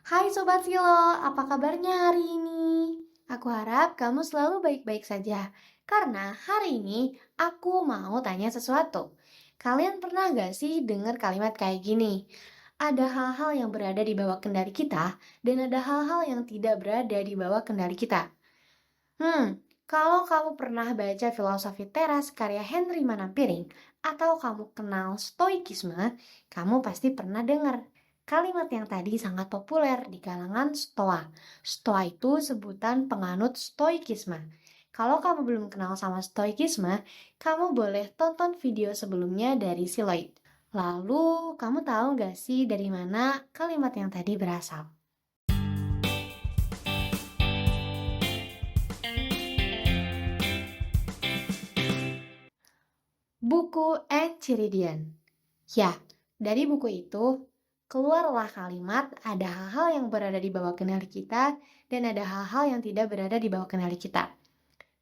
Hai Sobat Silo, apa kabarnya hari ini? Aku harap kamu selalu baik-baik saja. Karena hari ini aku mau tanya sesuatu. Kalian pernah gak sih dengar kalimat kayak gini? Ada hal-hal yang berada di bawah kendali kita, dan ada hal-hal yang tidak berada di bawah kendali kita. Kalau kamu pernah baca filosofi teras karya Henry Manapiring, atau kamu kenal stoikisme, kamu pasti pernah dengar. Kalimat yang tadi sangat populer di kalangan Stoa. Stoa itu sebutan penganut stoikisme. Kalau kamu belum kenal sama stoikisme, kamu boleh tonton video sebelumnya dari Siloid. Lalu, kamu tahu gak sih dari mana kalimat yang tadi berasal? Buku Enchiridion. Ya, dari buku itu keluarlah kalimat ada hal-hal yang berada di bawah kendali kita dan ada hal-hal yang tidak berada di bawah kendali kita.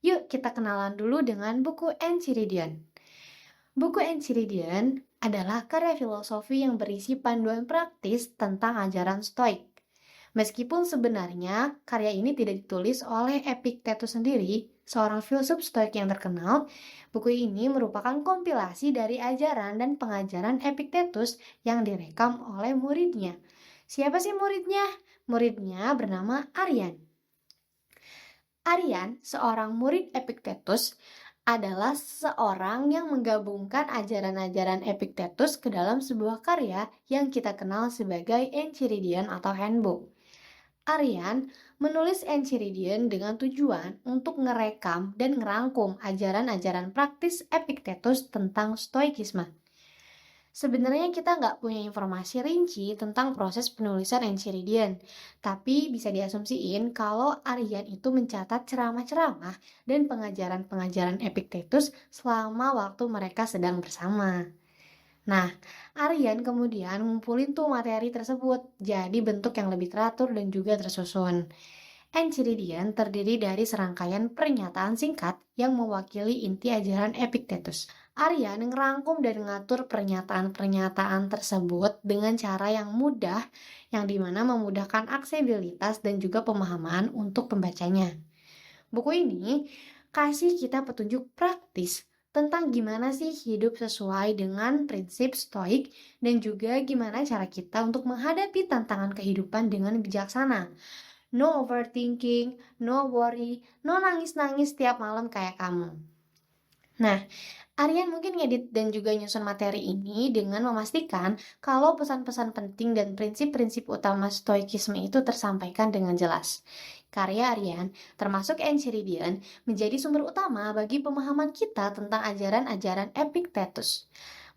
Yuk kita kenalan dulu dengan buku Enchiridion. Buku Enchiridion adalah karya filosofi yang berisi panduan praktis tentang ajaran Stoik. Meskipun sebenarnya karya ini tidak ditulis oleh Epictetus sendiri, seorang filsuf Stoik yang terkenal, buku ini merupakan kompilasi dari ajaran dan pengajaran Epictetus yang direkam oleh muridnya. Siapa sih muridnya? Muridnya bernama Arian. Arian, seorang murid Epictetus, adalah seorang yang menggabungkan ajaran-ajaran Epictetus ke dalam sebuah karya yang kita kenal sebagai Enchiridion atau Handbook. Arian menulis Enchiridion dengan tujuan untuk ngerekam dan ngerangkum ajaran-ajaran praktis Epictetus tentang Stoikisme. Sebenarnya kita nggak punya informasi rinci tentang proses penulisan Enchiridion, tapi bisa diasumsiin kalau Arian itu mencatat ceramah-ceramah dan pengajaran-pengajaran Epictetus selama waktu mereka sedang bersama. Nah, Arian kemudian ngumpulin tuh materi tersebut jadi bentuk yang lebih teratur dan juga tersusun. Enchiridion terdiri dari serangkaian pernyataan singkat yang mewakili inti ajaran Epictetus. Arian ngerangkum dan ngatur pernyataan-pernyataan tersebut dengan cara yang mudah, yang dimana memudahkan aksesibilitas dan juga pemahaman untuk pembacanya. Buku ini kasih kita petunjuk praktis tentang gimana sih hidup sesuai dengan prinsip stoik dan juga gimana cara kita untuk menghadapi tantangan kehidupan dengan bijaksana. No overthinking, no worry, no nangis-nangis tiap malam kayak kamu. Nah, Aryan mungkin ngedit dan juga nyusun materi ini dengan memastikan kalau pesan-pesan penting dan prinsip-prinsip utama stoikisme itu tersampaikan dengan jelas. Karya Aryan, termasuk Enchiridion, menjadi sumber utama bagi pemahaman kita tentang ajaran-ajaran Epictetus.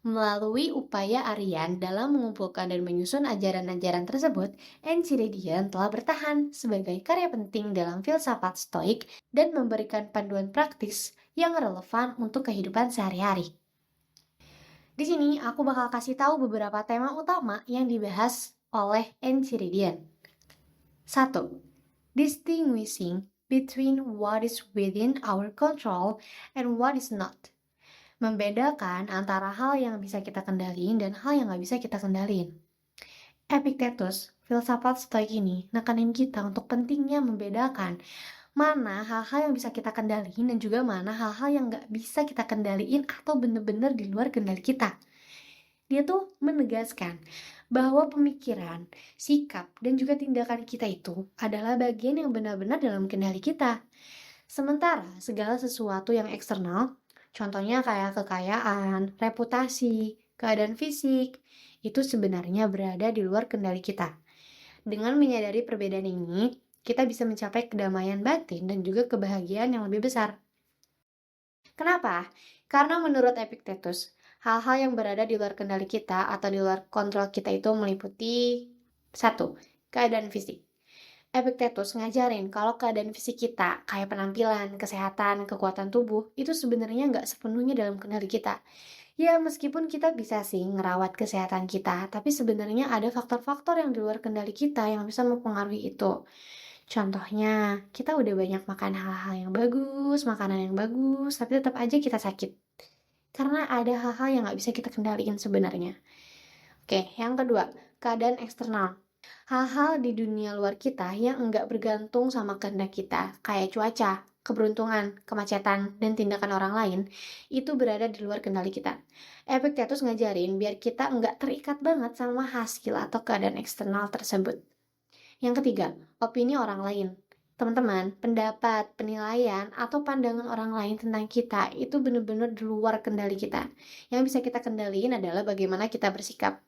Melalui upaya Aryan dalam mengumpulkan dan menyusun ajaran-ajaran tersebut, Enchiridion telah bertahan sebagai karya penting dalam filsafat stoik dan memberikan panduan praktis yang relevan untuk kehidupan sehari-hari. Di sini aku bakal kasih tahu beberapa tema utama yang dibahas oleh Enchiridion. 1. Distinguishing between what is within our control and what is not. Membedakan antara hal yang bisa kita kendaliin dan hal yang nggak bisa kita kendaliin. Epictetus, filsafat stoik ini, nekanin kita untuk pentingnya membedakan mana hal-hal yang bisa kita kendaliin dan juga mana hal-hal yang nggak bisa kita kendaliin atau bener-bener di luar kendali kita. Dia tuh menegaskan bahwa pemikiran, sikap, dan juga tindakan kita itu adalah bagian yang benar-benar dalam kendali kita. Sementara segala sesuatu yang eksternal, contohnya kayak kekayaan, reputasi, keadaan fisik, itu sebenarnya berada di luar kendali kita. Dengan menyadari perbedaan ini, kita bisa mencapai kedamaian batin dan juga kebahagiaan yang lebih besar. Kenapa? Karena menurut Epictetus, hal-hal yang berada di luar kendali kita atau di luar kontrol kita itu meliputi 1. Keadaan fisik. Epictetus ngajarin kalau keadaan fisik kita, kayak penampilan, kesehatan, kekuatan tubuh, itu sebenarnya nggak sepenuhnya dalam kendali kita. Ya, meskipun kita bisa sih ngerawat kesehatan kita, tapi sebenarnya ada faktor-faktor yang di luar kendali kita yang bisa mempengaruhi itu. Contohnya, kita udah banyak makan hal-hal yang bagus, makanan yang bagus, tapi tetap aja kita sakit. Karena ada hal-hal yang nggak bisa kita kendaliin sebenarnya. Oke, yang kedua, keadaan eksternal. Hal-hal di dunia luar kita yang enggak bergantung sama kehendak kita, kayak cuaca, keberuntungan, kemacetan, dan tindakan orang lain, itu berada di luar kendali kita. Epictetus ngajarin biar kita enggak terikat banget sama hasil atau keadaan eksternal tersebut. Yang ketiga, opini orang lain. Teman-teman, pendapat, penilaian, atau pandangan orang lain tentang kita itu benar-benar di luar kendali kita. Yang bisa kita kendaliin adalah bagaimana kita bersikap.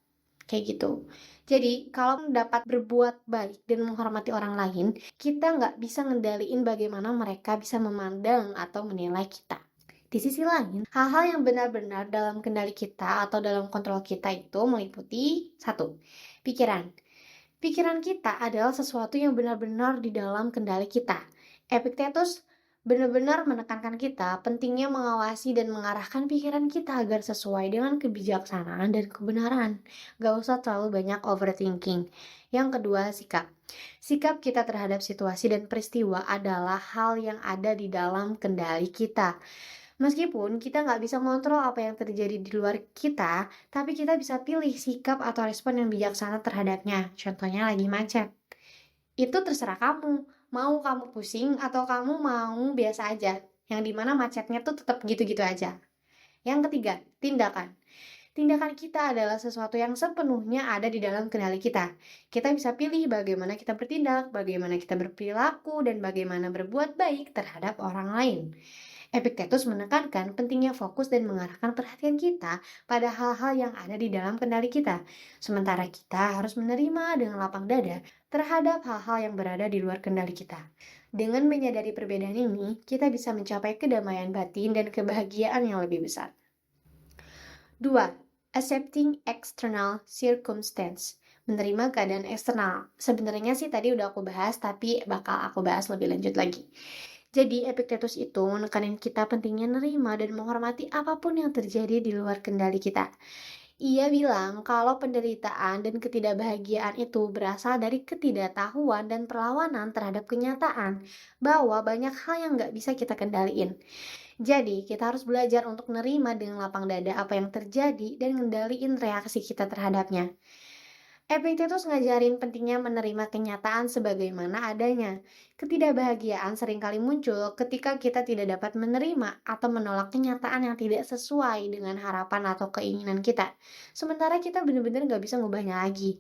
Kayak gitu. Jadi, kalau dapat berbuat baik dan menghormati orang lain, kita nggak bisa ngendaliin bagaimana mereka bisa memandang atau menilai kita. Di sisi lain, hal-hal yang benar-benar dalam kendali kita atau dalam kontrol kita itu meliputi satu, pikiran. Pikiran kita adalah sesuatu yang benar-benar di dalam kendali kita. Epictetus benar-benar menekankan kita pentingnya mengawasi dan mengarahkan pikiran kita agar sesuai dengan kebijaksanaan dan kebenaran. Gak usah terlalu banyak overthinking. Yang kedua, sikap. Sikap kita terhadap situasi dan peristiwa adalah hal yang ada di dalam kendali kita. Meskipun kita nggak bisa ngontrol apa yang terjadi di luar kita, tapi kita bisa pilih sikap atau respon yang bijaksana terhadapnya. Contohnya lagi macet. Itu terserah kamu. Mau kamu pusing atau kamu mau biasa aja. Yang dimana macetnya tuh tetap gitu-gitu aja. Yang ketiga, tindakan. Tindakan kita adalah sesuatu yang sepenuhnya ada di dalam kendali kita. Kita bisa pilih bagaimana kita bertindak, bagaimana kita berperilaku, dan bagaimana berbuat baik terhadap orang lain. Epictetus menekankan pentingnya fokus dan mengarahkan perhatian kita pada hal-hal yang ada di dalam kendali kita. Sementara kita harus menerima dengan lapang dada terhadap hal-hal yang berada di luar kendali kita. Dengan menyadari perbedaan ini, kita bisa mencapai kedamaian batin dan kebahagiaan yang lebih besar. 2. Accepting external circumstance. Menerima keadaan eksternal. Sebenarnya sih tadi udah aku bahas, tapi bakal aku bahas lebih lanjut lagi. Jadi Epictetus itu menekanin kita pentingnya nerima dan menghormati apapun yang terjadi di luar kendali kita. Ia bilang kalau penderitaan dan ketidakbahagiaan itu berasal dari ketidaktahuan dan perlawanan terhadap kenyataan bahwa banyak hal yang nggak bisa kita kendaliin. Jadi, kita harus belajar untuk nerima dengan lapang dada apa yang terjadi dan ngendaliin reaksi kita terhadapnya. Epictetus ngajarin pentingnya menerima kenyataan sebagaimana adanya. Ketidakbahagiaan seringkali muncul ketika kita tidak dapat menerima atau menolak kenyataan yang tidak sesuai dengan harapan atau keinginan kita. Sementara kita benar-benar nggak bisa ngubahnya lagi.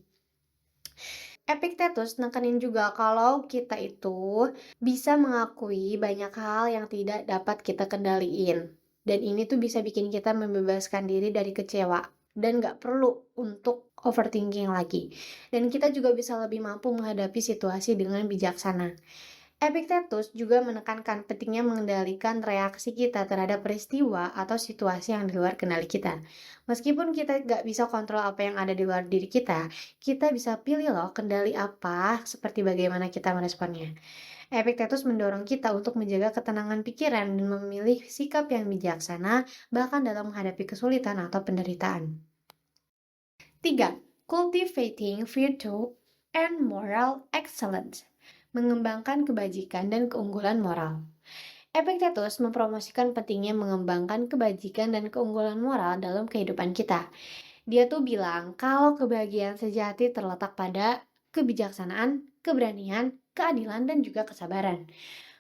Epictetus nekenin juga kalau kita itu bisa mengakui banyak hal yang tidak dapat kita kendaliin. Dan ini tuh bisa bikin kita membebaskan diri dari kecewa dan nggak perlu untuk overthinking lagi. Dan kita juga bisa lebih mampu menghadapi situasi dengan bijaksana. Epictetus juga menekankan pentingnya mengendalikan reaksi kita terhadap peristiwa atau situasi yang di luar kendali kita. Meskipun kita nggak bisa kontrol apa yang ada di luar diri kita bisa pilih loh kendali apa seperti bagaimana kita meresponnya. Epictetus mendorong kita untuk menjaga ketenangan pikiran dan memilih sikap yang bijaksana bahkan dalam menghadapi kesulitan atau penderitaan. 3. Cultivating virtue and moral excellence. Mengembangkan kebajikan dan keunggulan moral. Epictetus mempromosikan pentingnya mengembangkan kebajikan dan keunggulan moral dalam kehidupan kita. Dia tuh bilang kalau kebahagiaan sejati terletak pada kebijaksanaan, keberanian, keadilan, dan juga kesabaran.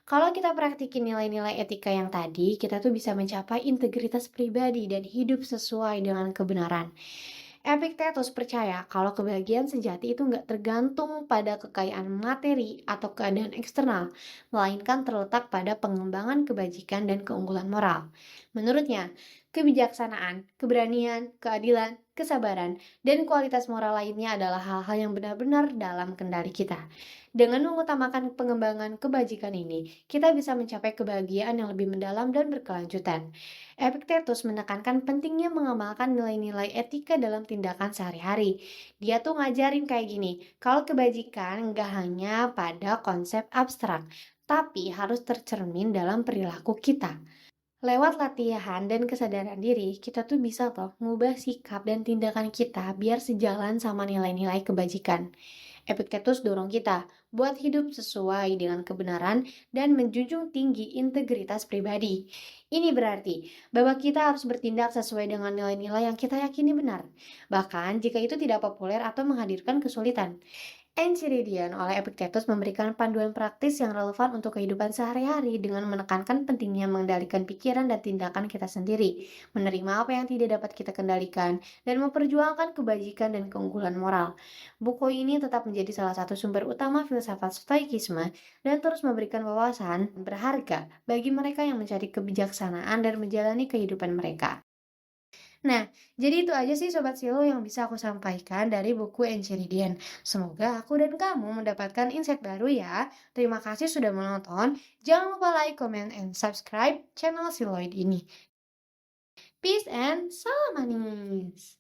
Kalau kita praktikin nilai-nilai etika yang tadi, kita tuh bisa mencapai integritas pribadi dan hidup sesuai dengan kebenaran. Epictetus percaya kalau kebahagiaan sejati itu nggak tergantung pada kekayaan materi atau keadaan eksternal, melainkan terletak pada pengembangan kebajikan dan keunggulan moral. Menurutnya, kebijaksanaan, keberanian, keadilan, kesabaran, dan kualitas moral lainnya adalah hal-hal yang benar-benar dalam kendali kita. Dengan mengutamakan pengembangan kebajikan ini, kita bisa mencapai kebahagiaan yang lebih mendalam dan berkelanjutan. Epictetus menekankan pentingnya mengamalkan nilai-nilai etika dalam tindakan sehari-hari. Dia tuh ngajarin kayak gini, kalau kebajikan nggak hanya pada konsep abstrak, tapi harus tercermin dalam perilaku kita. Lewat latihan dan kesadaran diri, kita tuh bisa loh ngubah sikap dan tindakan kita biar sejalan sama nilai-nilai kebajikan. Epictetus dorong kita buat hidup sesuai dengan kebenaran dan menjunjung tinggi integritas pribadi. Ini berarti bahwa kita harus bertindak sesuai dengan nilai-nilai yang kita yakini benar, bahkan jika itu tidak populer atau menghadirkan kesulitan. Enchiridion oleh Epictetus memberikan panduan praktis yang relevan untuk kehidupan sehari-hari dengan menekankan pentingnya mengendalikan pikiran dan tindakan kita sendiri, menerima apa yang tidak dapat kita kendalikan, dan memperjuangkan kebajikan dan keunggulan moral. Buku ini tetap menjadi salah satu sumber utama filsafat Stoikisme dan terus memberikan wawasan berharga bagi mereka yang mencari kebijaksanaan dan menjalani kehidupan mereka. Nah, jadi itu aja sih Sobat Silo yang bisa aku sampaikan dari buku Enchiridion. Semoga aku dan kamu mendapatkan insight baru ya. Terima kasih sudah menonton. Jangan lupa like, comment, and subscribe channel Siloid ini. Peace and salam manis.